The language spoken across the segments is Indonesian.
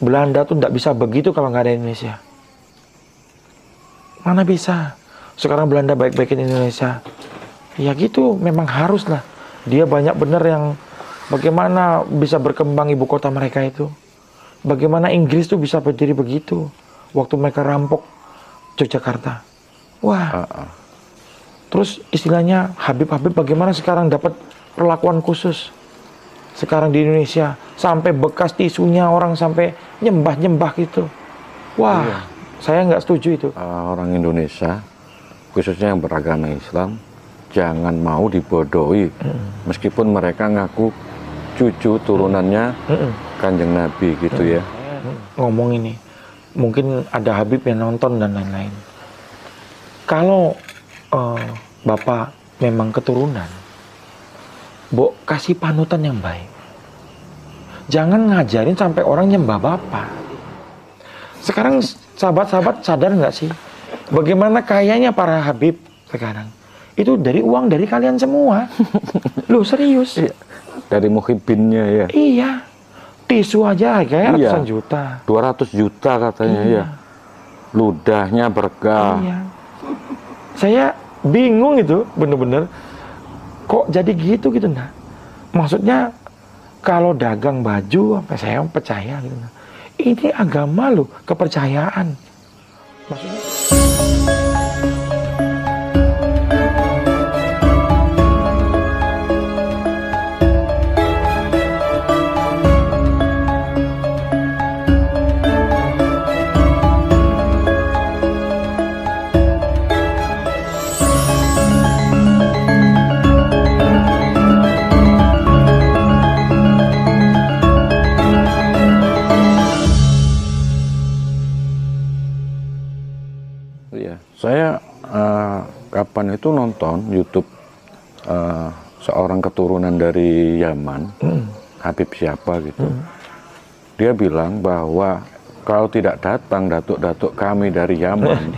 Belanda tuh nggak bisa begitu kalau nggak ada Indonesia. Mana bisa. Sekarang Belanda baik-baikin Indonesia. Ya gitu, memang harus lah. Dia banyak bener yang bagaimana bisa berkembang ibu kota mereka itu. Bagaimana Inggris tuh bisa berdiri begitu. Waktu mereka rampok Yogyakarta. Wah. Terus istilahnya Habib-Habib bagaimana sekarang dapat perlakuan khusus. Sekarang di Indonesia sampai bekas tisunya orang sampai nyembah-nyembah gitu. Wah, iya. Saya nggak setuju itu. Orang Indonesia, khususnya yang beragama Islam, jangan mau dibodohi. Meskipun mereka ngaku cucu turunannya Kanjeng Nabi gitu ya. Ngomong ini, mungkin ada Habib yang nonton dan lain-lain. Kalau Bapak memang keturunan, kasih panutan yang baik. Jangan ngajarin sampai orang nyembah Bapak. Sekarang sahabat-sahabat sadar nggak sih? Bagaimana kayanya para Habib sekarang? Itu dari uang dari kalian semua. Loh serius. Dari muhibbinnya ya. Iya. Tisu aja harganya ratusan juta. 200 juta katanya ya. Ludahnya berkah. Iya. Saya bingung itu bener-bener. Kok jadi gitu nah. Maksudnya kalau dagang baju apa saya percaya gitu nah. Ini agama loh, kepercayaan. Maksudnya saya kapan itu nonton YouTube seorang keturunan dari Yaman, Habib siapa gitu. Dia bilang bahwa kalau tidak datang datuk-datuk kami dari Yaman,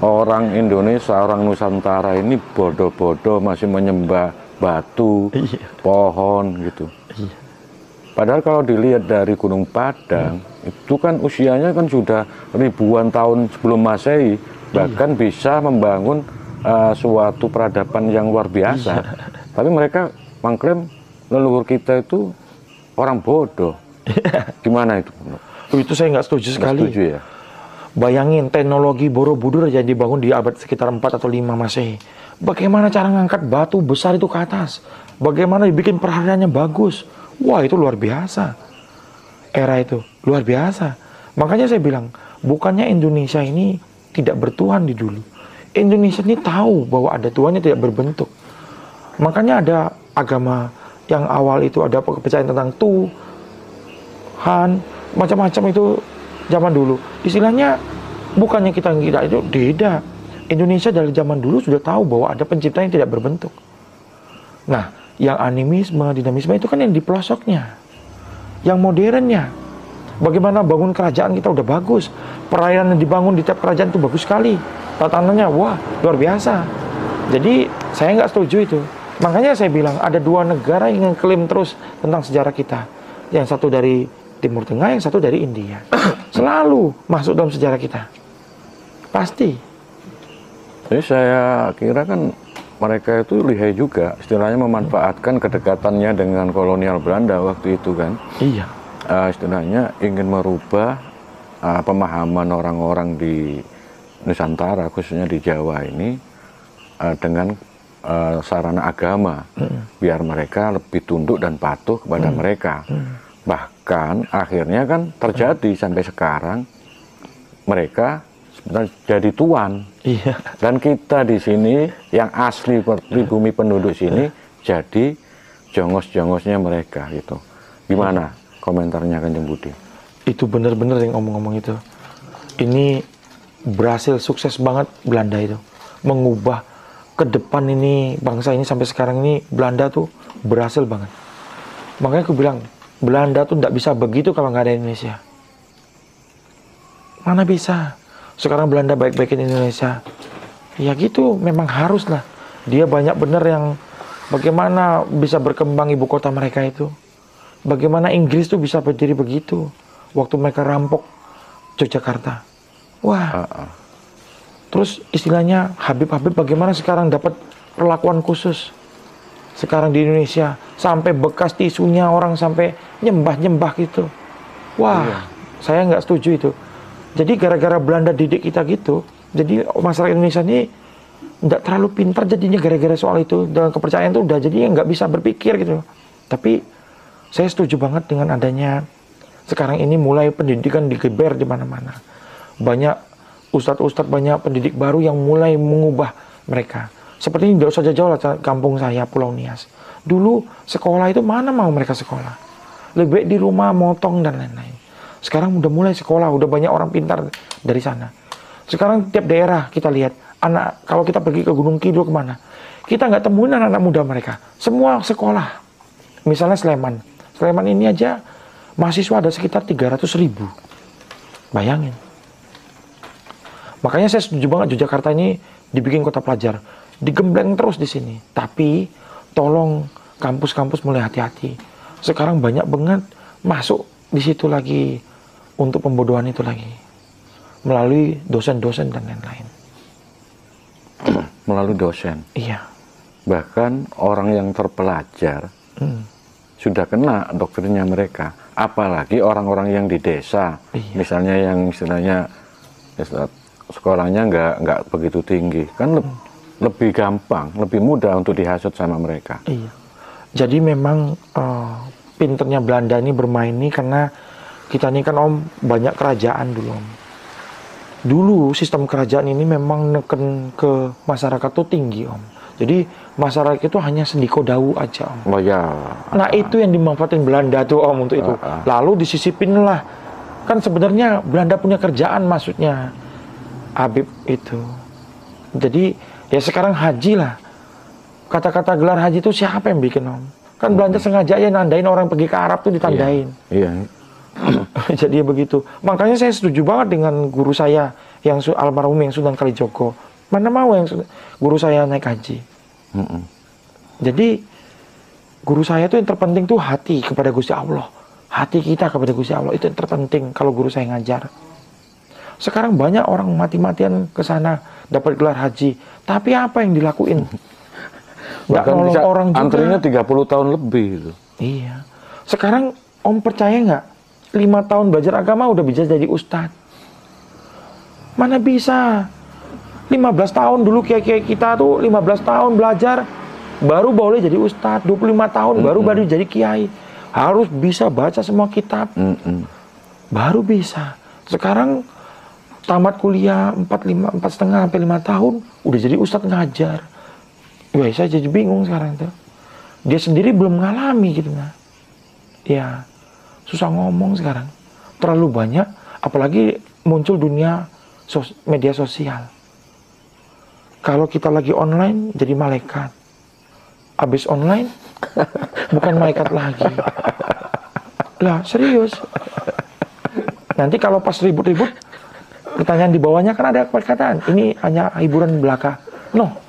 orang Indonesia, orang Nusantara ini bodoh-bodoh masih menyembah batu, pohon gitu. Padahal kalau dilihat dari Gunung Padang, itu kan usianya kan sudah ribuan tahun sebelum Masehi. Bahkan bisa membangun suatu peradaban yang luar biasa. Tapi mereka mengklaim leluhur kita itu orang bodoh. Gimana itu? Itu saya nggak setuju sekali. Setuju ya? Bayangin teknologi Borobudur aja dibangun di abad sekitar 4 atau 5 Masehi. Bagaimana cara ngangkat batu besar itu ke atas? Bagaimana dibikin perhariannya bagus? Wah, itu luar biasa. Era itu luar biasa. Makanya saya bilang, bukannya Indonesia ini tidak bertuhan di dulu. Indonesia ini tahu bahwa ada Tuhannya tidak berbentuk. Makanya ada agama yang awal itu ada kepercayaan tentang Tuhan, macam-macam itu zaman dulu. Istilahnya bukannya kita itu beda. Indonesia dari zaman dulu sudah tahu bahwa ada pencipta yang tidak berbentuk. Nah, yang animisme, dinamisme itu kan yang di pelosoknya. Yang modernnya. Bagaimana bangun kerajaan kita udah bagus. Perayaan yang dibangun di tiap kerajaan itu bagus sekali. Tatanannya, wah, luar biasa. Jadi, saya nggak setuju itu. Makanya saya bilang, ada dua negara yang klaim terus tentang sejarah kita. Yang satu dari Timur Tengah, yang satu dari India. Selalu masuk dalam sejarah kita. Pasti. Jadi saya kira kan mereka itu lihai juga. Istilahnya memanfaatkan kedekatannya dengan kolonial Belanda waktu itu kan. Iya. Istilahnya ingin merubah pemahaman orang-orang di Nusantara, khususnya di Jawa ini, dengan sarana agama, biar mereka lebih tunduk dan patuh kepada mereka. Bahkan akhirnya kan terjadi sampai sekarang mereka sebenarnya jadi tuan. Iya. Dan kita di sini yang asli pribumi penduduk sini jadi jongos-jongosnya mereka gitu. Gimana komentarnya Kanjeng Budi? Itu benar-benar yang ngomong-ngomong itu. Ini berhasil sukses banget Belanda itu. Mengubah ke depan ini bangsa ini sampai sekarang ini Belanda tuh berhasil banget. Makanya aku bilang Belanda tuh nggak bisa begitu kalau nggak ada Indonesia. Mana bisa. Sekarang Belanda baik-baikin Indonesia. Ya gitu, memang harus lah. Dia banyak bener yang bagaimana bisa berkembang ibu kota mereka itu. Bagaimana Inggris tuh bisa berdiri begitu. waktu mereka rampok Yogyakarta. Wah. Terus istilahnya Habib-Habib bagaimana sekarang dapat perlakuan khusus. Sekarang di Indonesia sampai bekas tisunya orang sampai nyembah-nyembah gitu. Wah, saya nggak setuju itu. Jadi gara-gara Belanda didik kita gitu, jadi masyarakat Indonesia ini nggak terlalu pintar jadinya gara-gara soal itu. Dan kepercayaan itu udah jadinya nggak bisa berpikir gitu. Tapi saya setuju banget dengan adanya sekarang ini mulai pendidikan digeber di mana-mana. Banyak ustadz-ustadz, banyak pendidik baru yang mulai mengubah mereka. Seperti ini, tidak usah jauh-jauh lah kampung saya, Pulau Nias. Dulu sekolah itu mana mau mereka sekolah. Lebih baik di rumah, motong dan lain-lain. Sekarang udah mulai sekolah, udah banyak orang pintar dari sana. Sekarang tiap daerah kita lihat, kalau kita pergi ke Gunung Kidul kemana, kita nggak temuin anak-anak muda mereka. Semua sekolah. Misalnya Sleman. Sleman ini aja mahasiswa ada sekitar 300.000. Bayangin. Makanya saya setuju banget Yogyakarta ini dibikin kota pelajar. Digembleng terus di sini. Tapi tolong kampus-kampus mulai hati-hati. Sekarang banyak banget masuk di situ lagi untuk pembodohan itu lagi. Melalui dosen-dosen dan lain-lain. Melalui dosen? Iya. Bahkan orang yang terpelajar sudah kena doktrinnya mereka. Apalagi orang-orang yang di desa. Iya. Misalnya yang istilahnya sekolahnya nggak begitu tinggi. Kan lebih gampang, lebih mudah untuk dihasut sama mereka. Iya. Jadi memang pinternya Belanda ini bermain nih karena kita ini kan Om banyak kerajaan dulu Om. Dulu sistem kerajaan ini memang neken ke masyarakat tuh tinggi Om. Jadi masyarakat itu hanya sendiko dawu aja Om. Oh ya. Nah itu yang dimanfaatin Belanda tuh Om untuk itu. Lalu disisipin lah. Kan sebenarnya Belanda punya kerjaan maksudnya. Habib itu. Jadi ya sekarang haji lah. Kata-kata gelar haji itu siapa yang bikin Om? Kan Belanda sengaja ya nandain orang pergi ke Arab tuh ditandain. Iya. Jadi begitu. Makanya saya setuju banget dengan guru saya yang almarhum yang Sunan Kalijogo. Mana mau yang guru saya naik haji. Jadi guru saya tuh yang terpenting tuh hati kepada Gusti Allah. Hati kita kepada Gusti Allah itu yang terpenting kalau guru saya ngajar. Sekarang banyak orang mati-matian ke sana dapat gelar haji. Tapi apa yang dilakuin? Bahkan nolong orang juga. Antrinya 30 tahun lebih itu. Iya. Sekarang Om percaya nggak? 5 tahun belajar agama udah bisa jadi ustadz. Mana bisa? 15 tahun dulu kiai-kiai kita tuh 15 tahun belajar baru boleh jadi ustadz. 25 tahun baru jadi kiai. Harus bisa baca semua kitab. Baru bisa. Sekarang tamat kuliah 4,5 sampai 5 tahun udah jadi ustadz ngajar. Wah, saya jadi bingung sekarang tuh. Dia sendiri belum mengalami gitu nah. Ya, susah ngomong sekarang. Terlalu banyak, apalagi muncul dunia media sosial. Kalau kita lagi online jadi malaikat. Habis online bukan malaikat lagi. Lah, serius. Nanti kalau pas ribut-ribut pertanyaan di bawahnya kan ada perkataan, ini hanya hiburan belaka. No.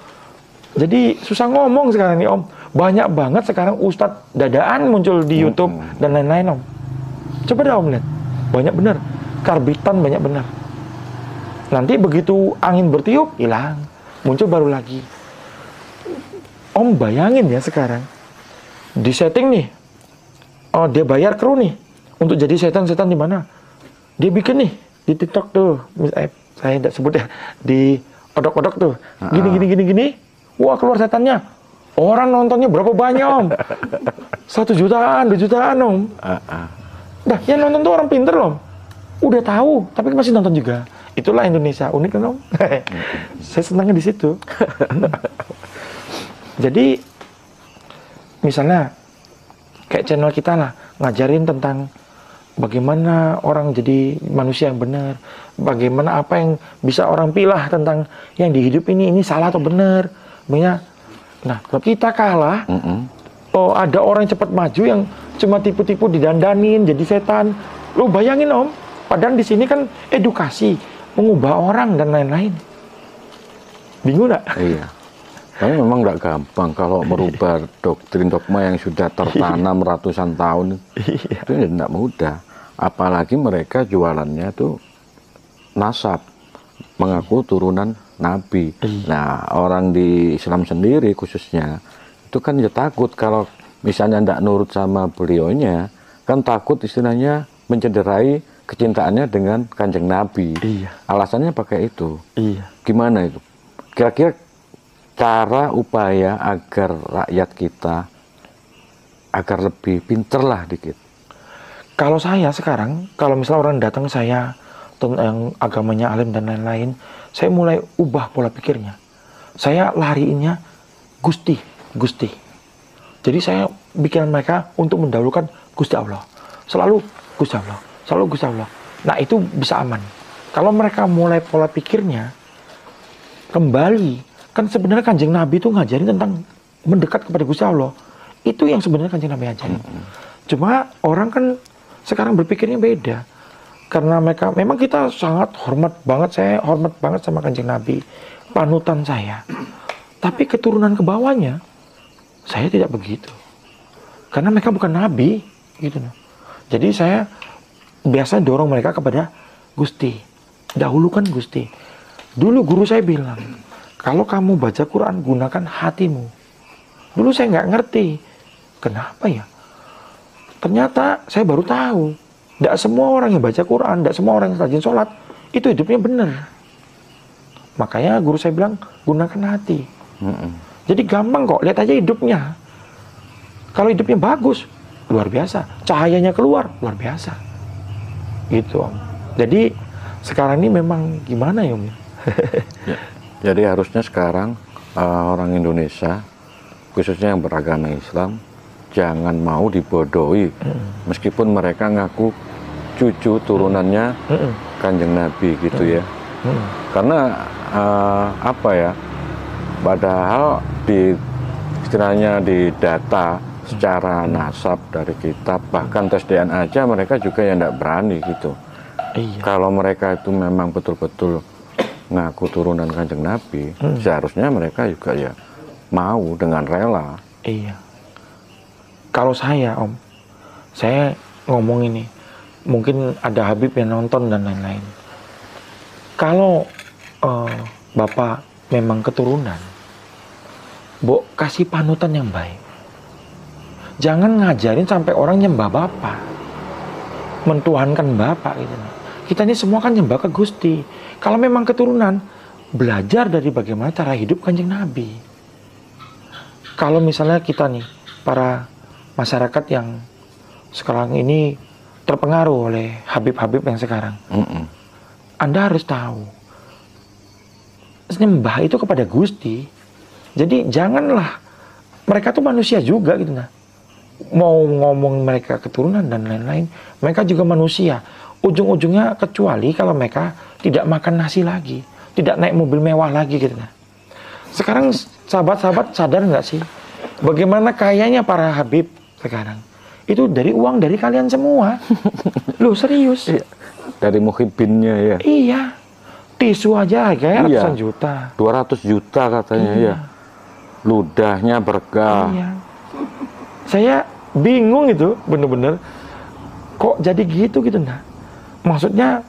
Jadi susah ngomong sekarang nih Om. Banyak banget sekarang ustadz dadaan muncul di YouTube dan lain-lain Om. Coba dah Om lihat. Banyak bener. Karbitan banyak bener. Nanti begitu angin bertiup, hilang. Muncul baru lagi. Om bayangin ya sekarang. Di setting nih. Oh, dia bayar kru nih. Untuk jadi setan-setan di mana? Dia bikin nih. Di TikTok tuh. Saya tidak sebut ya. Di odok-odok tuh. Gini. Wah, keluar setannya. Orang nontonnya berapa banyak Om? 1 jutaan, 2 jutaan Om. Nah, yang nonton tuh orang pinter Om. Udah tahu, tapi masih nonton juga. Itulah Indonesia, unik kan Om? Saya senangnya di situ. Jadi, misalnya, kayak channel kita lah, ngajarin tentang bagaimana orang jadi manusia yang benar. Bagaimana apa yang bisa orang pilah tentang yang di hidup ini salah atau benar. Nah, kalau kita kalah, oh ada orang yang cepat maju yang cuma tipu-tipu didandanin jadi setan. Lo bayangin Om, padahal di sini kan edukasi, mengubah orang dan lain-lain. Bingung nggak? Iya. Tapi memang nggak gampang kalau merubah doktrin dogma yang sudah tertanam ratusan tahun. Itu nggak mudah. Apalagi mereka jualannya tuh nasab, mengaku turunan Nabi. Nah, orang di Islam sendiri khususnya itu kan ya takut kalau misalnya tidak nurut sama beliaunya, kan takut istilahnya mencederai kecintaannya dengan Kanjeng Nabi. Iya. Alasannya pakai itu. Iya. Gimana itu? Kira-kira cara upaya agar rakyat kita agar lebih pinter lah dikit. Kalau saya sekarang, kalau misalnya orang datang ke saya tentang agamanya alim dan lain-lain, saya mulai ubah pola pikirnya. Saya lariinnya Gusti. Jadi saya bikin mereka untuk mendahulukan Gusti Allah. Selalu Gusti Allah. Selalu Gusti Allah. Nah, itu bisa aman. Kalau mereka mulai pola pikirnya kembali, kan sebenarnya Kanjeng Nabi itu ngajarin tentang mendekat kepada Gusti Allah. Itu yang sebenarnya Kanjeng Nabi ajarin. Cuma orang kan sekarang berpikirnya beda. Karena mereka, memang kita sangat hormat banget, saya hormat banget sama Kanjeng Nabi, panutan saya. Tapi keturunan ke bawahnya, saya tidak begitu. Karena mereka bukan Nabi, gitu. Jadi saya biasa dorong mereka kepada Gusti. Dahulukan Gusti. Dulu guru saya bilang, kalau kamu baca Quran, gunakan hatimu. Dulu saya nggak ngerti. Kenapa ya? Ternyata saya baru tahu. Tidak semua orang yang baca Quran, tidak semua orang yang rajin sholat, itu hidupnya benar. Makanya guru saya bilang, gunakan hati. Jadi gampang kok, lihat aja hidupnya. Kalau hidupnya bagus, luar biasa. Cahayanya keluar, luar biasa. Gitu, Om. Jadi sekarang ini memang gimana ya, Om? Ya. Jadi harusnya sekarang orang Indonesia, khususnya yang beragama Islam, jangan mau dibodohi. Meskipun mereka ngaku cucu turunannya Kanjeng Nabi gitu ya. Karena apa ya? Padahal di istilahnya di data secara nasab dari kitab, bahkan tes DNA aja mereka juga yang tidak berani gitu. Iya. Kalau mereka itu memang betul-betul ngaku turunan Kanjeng Nabi, seharusnya mereka juga ya mau dengan rela. Iya. Kalau saya, Om, saya ngomong ini, mungkin ada Habib yang nonton dan lain-lain. Kalau Bapak memang keturunan, Bo, kasih panutan yang baik. Jangan ngajarin sampai orang nyembah Bapak, mentuhankan Bapak gitu. Kita ini semua kan nyembah ke Gusti. Kalau memang keturunan, belajar dari bagaimana cara hidup Kanjeng Nabi. Kalau misalnya kita nih, para masyarakat yang sekarang ini terpengaruh oleh Habib-Habib yang sekarang, Anda harus tahu, nyembah itu kepada Gusti. Jadi janganlah, mereka tuh manusia juga gitu nah. Mau ngomong mereka keturunan dan lain-lain, mereka juga manusia. Ujung-ujungnya kecuali kalau mereka tidak makan nasi lagi, tidak naik mobil mewah lagi gitu nah. Sekarang sahabat-sahabat sadar nggak sih bagaimana kayanya para Habib sekarang? Itu dari uang dari kalian semua. Loh serius? Dari muhibbinnya ya. Iya. Tisu aja harganya ratusan juta. 200 juta katanya ya. Ludahnya berkah. Iya. Saya bingung itu bener-bener. Kok jadi gitu nah. Maksudnya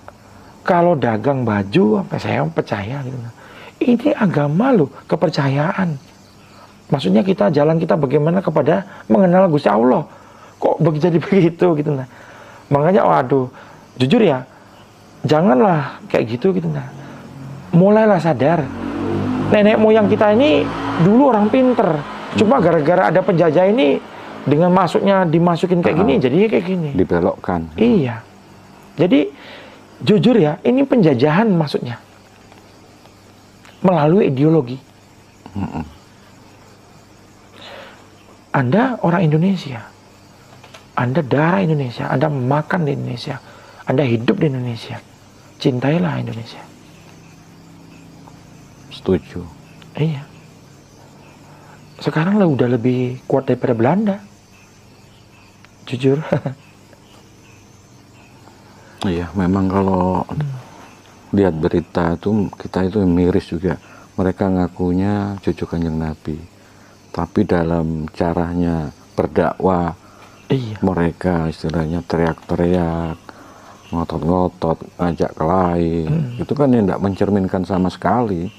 kalau dagang baju, saya percaya gitu nah. Ini agama loh, kepercayaan. Maksudnya jalan kita bagaimana kepada mengenal Gusti Allah. Kok jadi begitu gitu nah. Makanya waduh, jujur ya, janganlah kayak gitu nah. Mulailah sadar. Nenek moyang kita ini dulu orang pinter. Cuma gara-gara ada penjajah ini dengan dimasukin kayak gini, jadinya kayak gini. Dibelokkan. Iya. Jadi jujur ya, ini penjajahan maksudnya. Melalui ideologi. Anda orang Indonesia. Anda darah Indonesia. Anda makan di Indonesia. Anda hidup di Indonesia. Cintailah Indonesia. Setuju. Iya. Sekarang udah lebih kuat daripada Belanda. Jujur. Iya, memang kalau lihat berita itu kita itu miris juga. Mereka ngakunya cucu Kanjeng Nabi, tapi dalam caranya berdakwah, mereka istilahnya teriak-teriak, ngotot-ngotot, ngajak kelahi, itu kan yang tidak mencerminkan sama sekali.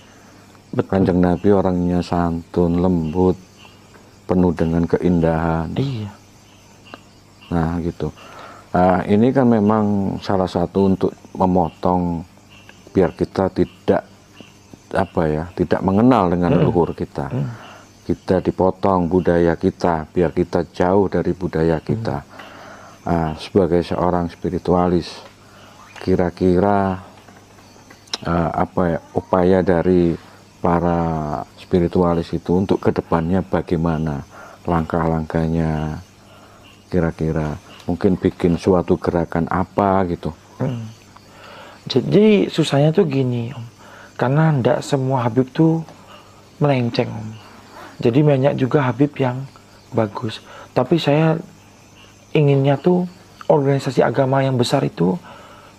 Kanjeng Nabi orangnya santun, lembut, penuh dengan keindahan. Iya. Nah gitu. Ini kan memang salah satu untuk memotong biar kita tidak tidak mengenal dengan leluhur kita. Kita dipotong budaya kita, biar kita jauh dari budaya kita. Sebagai seorang spiritualis, kira-kira upaya dari para spiritualis itu untuk kedepannya bagaimana langkah-langkahnya, kira-kira mungkin bikin suatu gerakan apa gitu. Jadi susahnya tuh gini, Om. Karena tidak semua Habib tuh melenceng, Om. Jadi banyak juga Habib yang bagus. Tapi saya inginnya tuh organisasi agama yang besar itu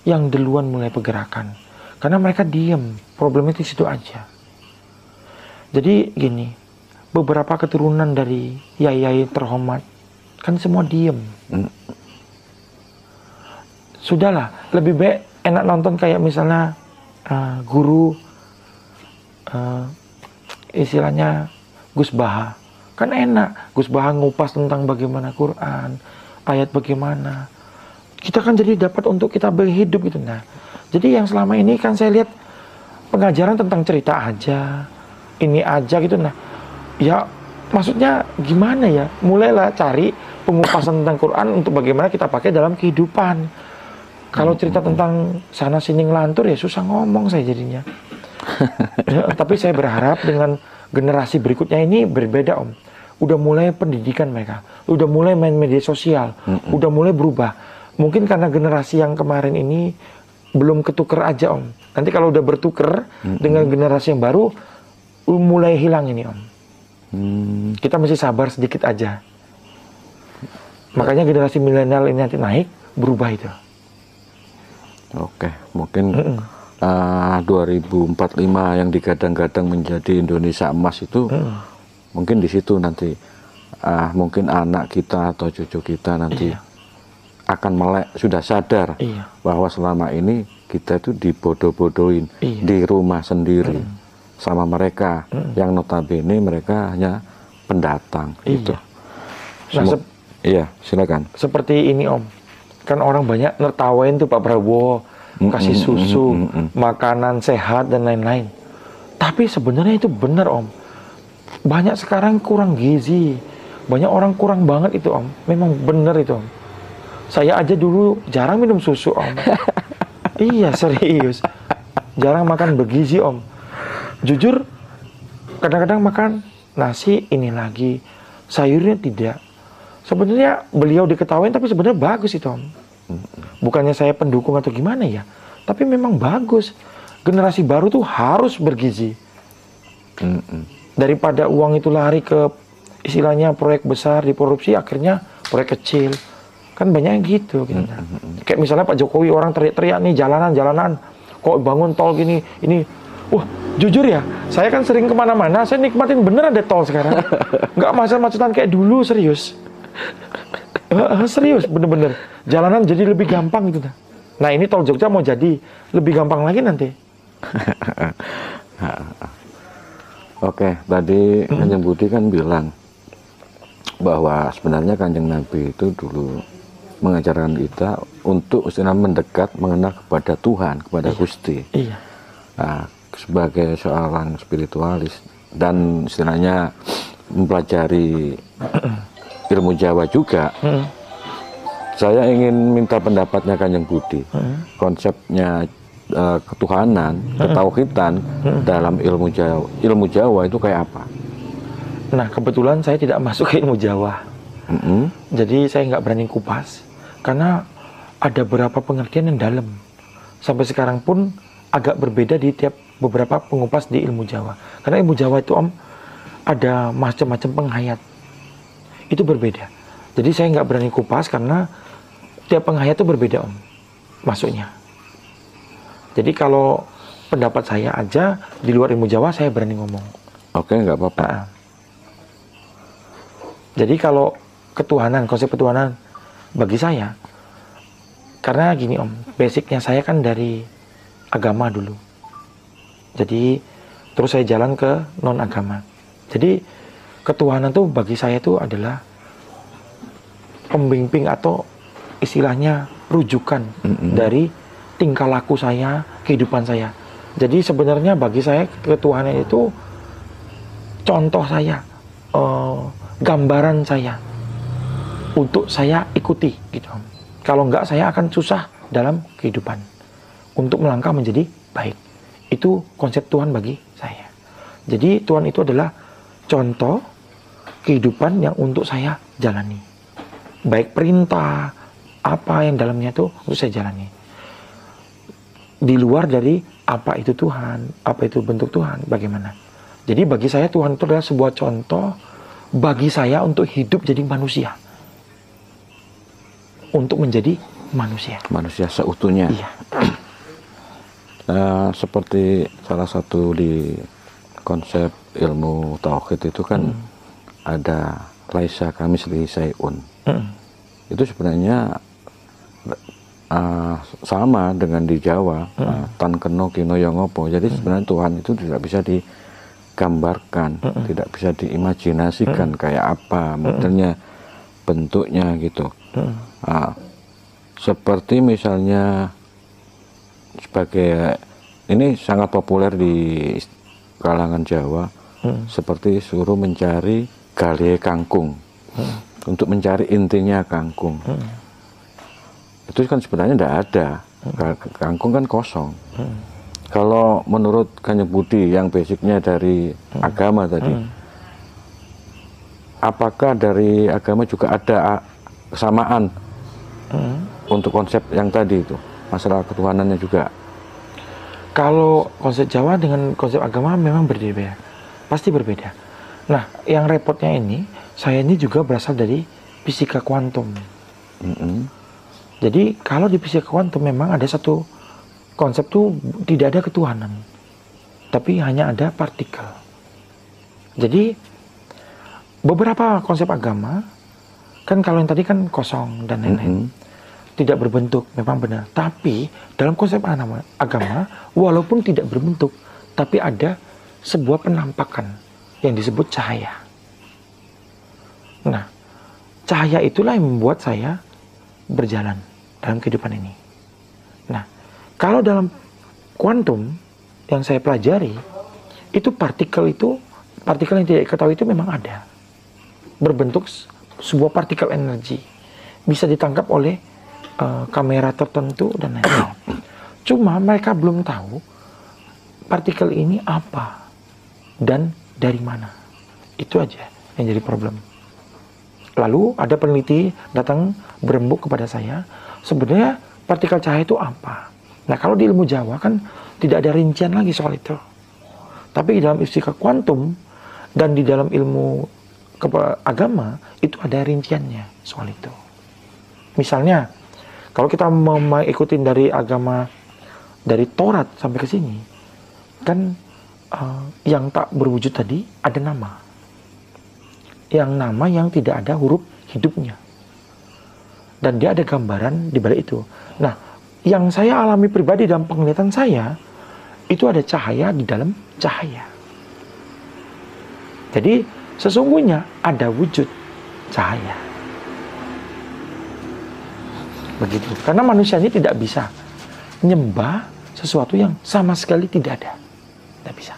yang duluan mulai pergerakan. Karena mereka diem, problemnya di situ aja. Jadi gini, beberapa keturunan dari yai-yai terhormat kan semua diem. Sudahlah, lebih baik enak nonton kayak misalnya guru istilahnya Gus Baha. Kan enak, Gus Baha ngupas tentang bagaimana Quran, ayat bagaimana. Kita kan jadi dapat untuk kita berhidup gitu. Nah, jadi yang selama ini kan saya lihat pengajaran tentang cerita aja, ini aja gitu. Nah, ya maksudnya gimana ya? Mulailah cari pengupasan tentang Quran untuk bagaimana kita pakai dalam kehidupan. Kalau cerita tentang sana sini ngelantur ya susah ngomong saya jadinya. Ya, tapi saya berharap dengan generasi berikutnya ini berbeda, Om. Udah mulai pendidikan mereka, udah mulai main media sosial, udah mulai berubah. Mungkin karena generasi yang kemarin ini belum ketuker aja, Om. Nanti kalau udah bertuker dengan generasi yang baru, mulai hilang ini, Om. Kita mesti sabar sedikit aja. Makanya generasi milenial ini nanti naik, berubah itu. Oke, mungkin 2045 yang digadang-gadang menjadi Indonesia emas itu mungkin di situ nanti mungkin anak kita atau cucu kita nanti akan melek, sudah sadar bahwa selama ini kita itu dibodoh-bodohin di rumah sendiri sama mereka yang notabene mereka hanya pendatang gitu. Nah, iya, silakan. Seperti ini, Om. Kan orang banyak nertawain tuh Pak Prabowo, kasih susu, makanan sehat dan lain-lain. Tapi sebenarnya itu benar, Om. Banyak sekarang kurang gizi. Banyak orang kurang banget itu, Om. Memang benar itu, Om. Saya aja dulu jarang minum susu, Om. Iya, serius. Jarang makan bergizi, Om. Jujur, kadang-kadang makan nasi ini lagi, sayurnya tidak. Sebenarnya beliau diketawain, tapi sebenarnya bagus itu, Om. Bukannya saya pendukung atau gimana ya, tapi memang bagus. Generasi baru tuh harus bergizi. Daripada uang itu lari ke istilahnya proyek besar dikorupsi, akhirnya proyek kecil. Kan banyak yang gitu. Kayak misalnya Pak Jokowi, orang teriak-teriak nih jalanan, kok bangun tol gini, ini. Wah, jujur ya, saya kan sering kemana-mana, saya nikmatin bener ada tol sekarang. Nggak macet-macetan kayak dulu, serius. Serius, bener-bener. Jalanan jadi lebih gampang gitu. Nah, ini tol Jogja mau jadi lebih gampang lagi nanti. Oke, tadi Kanjeng Budi kan bilang bahwa sebenarnya Kanjeng Nabi itu dulu mengajarkan kita untuk istilahnya mendekat, mengenal kepada Tuhan, kepada Gusti. Iya. Nah, sebagai seorang spiritualis dan istilahnya mempelajari ilmu Jawa juga, saya ingin minta pendapatnya Kanjeng Budi. Konsepnya ketuhanan, ketauhidan dalam ilmu Jawa itu kayak apa? Nah, kebetulan saya tidak masuk ke ilmu Jawa. Jadi saya nggak berani kupas. Karena ada beberapa pengertian yang dalam. Sampai sekarang pun agak berbeda di tiap beberapa pengupas di ilmu Jawa. Karena ilmu Jawa itu, Om, ada macam-macam penghayat. Itu berbeda. Jadi saya nggak berani kupas karena tiap penghayat itu berbeda, Om, masuknya. Jadi kalau pendapat saya aja di luar ilmu Jawa saya berani ngomong. Oke, nggak apa-apa. Jadi kalau ketuhanan, konsep ketuhanan bagi saya Karena gini Om, basicnya saya kan dari agama dulu. Jadi terus saya jalan ke non agama. Jadi ketuhanan tuh bagi saya itu adalah pembimbing atau istilahnya rujukan dari tingkah laku saya, kehidupan saya. Jadi sebenarnya bagi saya ketuhanan itu contoh saya, gambaran saya untuk saya ikuti gitu. Kalau enggak saya akan susah dalam kehidupan untuk melangkah menjadi baik. Itu konsep Tuhan bagi saya. Jadi Tuhan itu adalah contoh kehidupan yang untuk saya jalani. Baik perintah, apa yang dalamnya itu untuk saya jalani. Di luar dari apa itu Tuhan, apa itu bentuk Tuhan, bagaimana. Jadi bagi saya Tuhan itu adalah sebuah contoh bagi saya untuk hidup jadi manusia. Untuk menjadi manusia. Manusia seutuhnya. Iya. Seperti salah satu di konsep ilmu tauhid itu kan ada laisa kamitslihi syai'un. Itu sebenarnya sama dengan di Jawa, tan keno kino yongopo. Jadi sebenarnya Tuhan itu tidak bisa digambarkan, tidak bisa diimajinasikan kayak apa modelnya, bentuknya gitu. Seperti misalnya sebagai ini sangat populer di kalangan Jawa, seperti suruh mencari galie kangkung, untuk mencari intinya kangkung. Itu kan sebenarnya tidak ada, kangkung kan kosong. Kalau menurut Kanjeng Budi yang basicnya dari agama tadi, apakah dari agama juga ada kesamaan untuk konsep yang tadi itu, masalah ketuhanannya juga? Kalau konsep Jawa dengan konsep agama memang berbeda, pasti berbeda. Nah, yang repotnya ini, saya ini juga berasal dari fisika kuantum. Jadi kalau di fisika kuantum memang ada satu konsep tuh tidak ada ketuhanan, tapi hanya ada partikel. Jadi beberapa konsep agama kan kalau yang tadi kan kosong dan lain-lain, tidak berbentuk, memang benar. Tapi dalam konsep agama, walaupun tidak berbentuk, tapi ada sebuah penampakan yang disebut cahaya. Nah, cahaya itulah yang membuat saya berjalan dalam kehidupan ini. Nah, kalau dalam kuantum yang saya pelajari, itu partikel yang tidak diketahui itu memang ada. Berbentuk sebuah partikel energi. Bisa ditangkap oleh kamera tertentu dan lain-lain. Cuma mereka belum tahu partikel ini apa dan dari mana. Itu aja yang jadi problem. Lalu ada peneliti datang berembuk kepada saya, sebenarnya partikel cahaya itu apa? Nah, kalau di ilmu Jawa kan tidak ada rincian lagi soal itu. Tapi di dalam fisika kuantum dan di dalam ilmu agama itu ada rinciannya soal itu. Misalnya, kalau kita mengikuti dari agama, dari Taurat sampai ke sini, kan yang tak berwujud tadi ada nama. Yang nama yang tidak ada huruf hidupnya. Dan dia ada gambaran di balik itu. Nah, yang saya alami pribadi dalam penglihatan saya, itu ada cahaya di dalam cahaya. Jadi, sesungguhnya ada wujud cahaya. Begitu. Karena manusia ini tidak bisa nyembah sesuatu yang sama sekali tidak ada. Tidak bisa.